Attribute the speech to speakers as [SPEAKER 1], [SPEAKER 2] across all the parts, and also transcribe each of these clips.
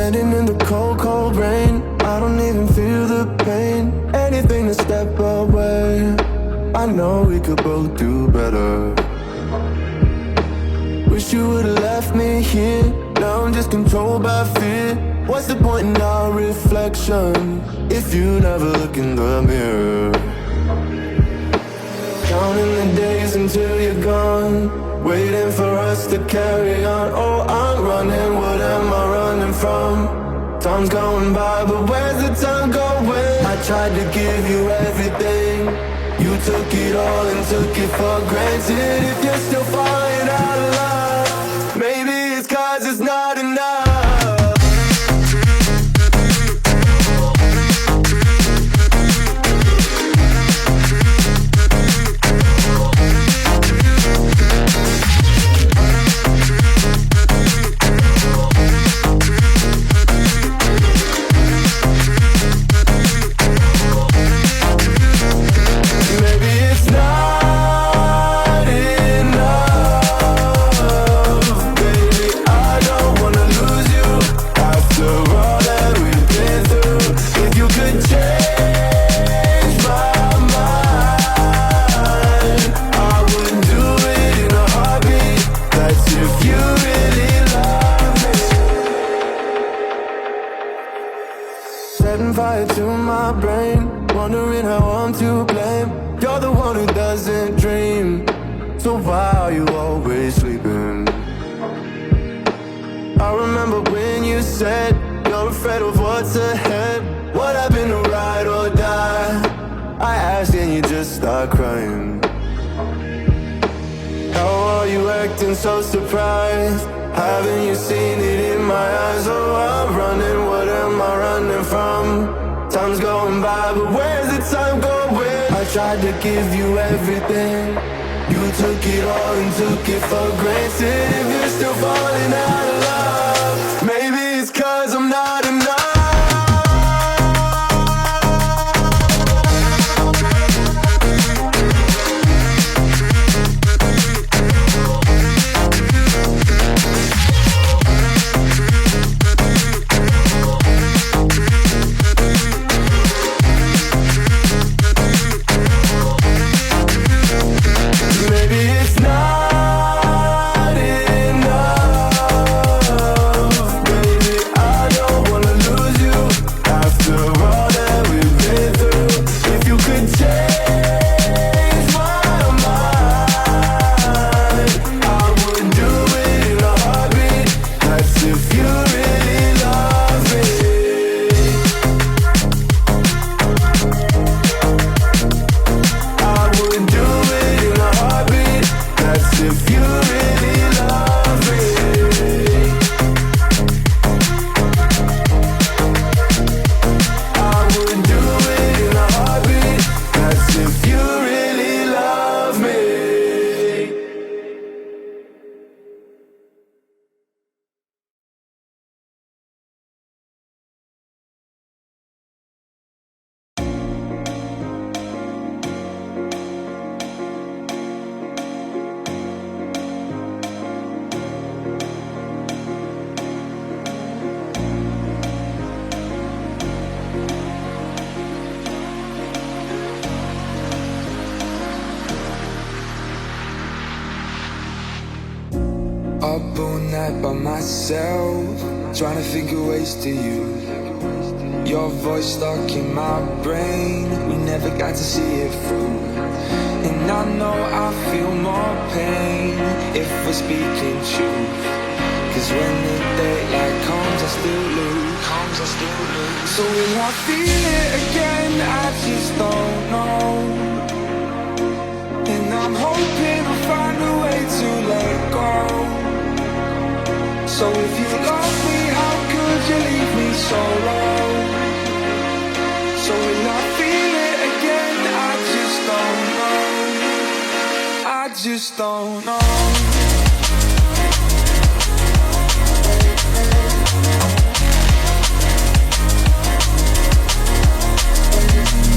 [SPEAKER 1] Standing in the cold, cold rain, I don't even feel the pain. Anything to step away, I know we could both do better. Wish you would've left me here, now I'm just controlled by fear. What's the point in our reflection, if you never look in the mirror? Counting the days until you're gone, waiting for us to carry on. Oh, I'm running, what am I running from? Time's going by, but where's the time going? I tried to give you everything, you took it all and took it for granted. If you're still falling out of love, maybe it's 'cause it's not enough. Setting fire to my brain, wondering how I'm to blame. You're the one who doesn't dream, so why are you always sleeping? I remember when you said you're afraid of what's ahead. What happened to ride or die? I asked and you just start crying. How are you acting so surprised? Haven't you seen it in my eyes? Oh, I'm running, what am I running from? Time's going by, but where's the time going? I tried to give you everything, you took it all and took it for granted. If you're still falling out of love, maybe it's 'cause I'm not enough.
[SPEAKER 2] Up all night by myself, trying to think of ways to you. Your voice stuck in my brain, we never got to see it through. And I know I feel more pain if we're speaking truth. 'Cause when the daylight comes, I still lose. So will I feel it again? I just don't know. And I'm hoping I'll find a way to let go. So if you love me, how could you leave me so low? So will I feel it again? I just don't know. I just don't know.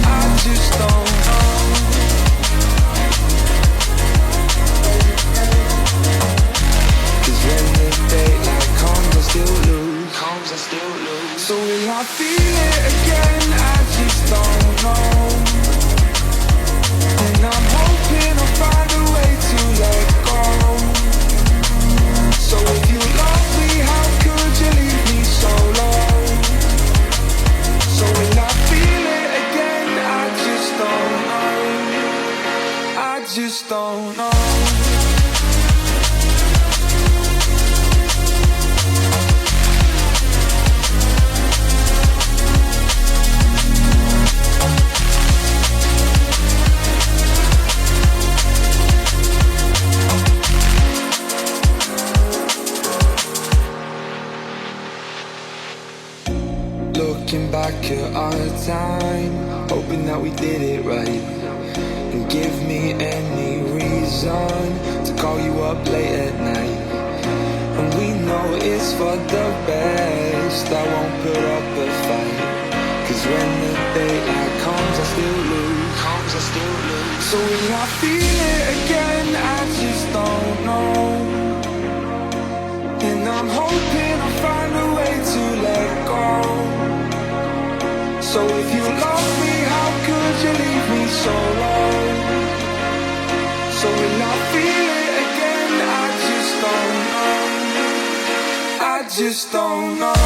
[SPEAKER 2] I just don't know. 'Cause when the daylight comes, I still lose. just don't know. Looking back at our time, hoping that we did it right. And give me any reason to call you up late at night. And we know it's for the best, I won't put up a fight. Cause when the daylight comes I still lose, So will I feel it again? I just don't know. And I'm hoping I'll find a way to let go. So if you love me, how could you leave me so low? So will I feel it again? I just don't know. I just don't know.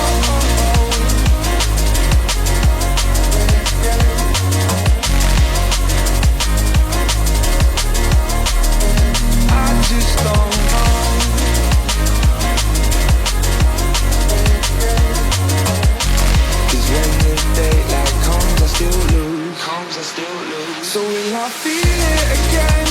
[SPEAKER 2] I just don't know. Cause when the daylight comes I still lose. So will I feel it again?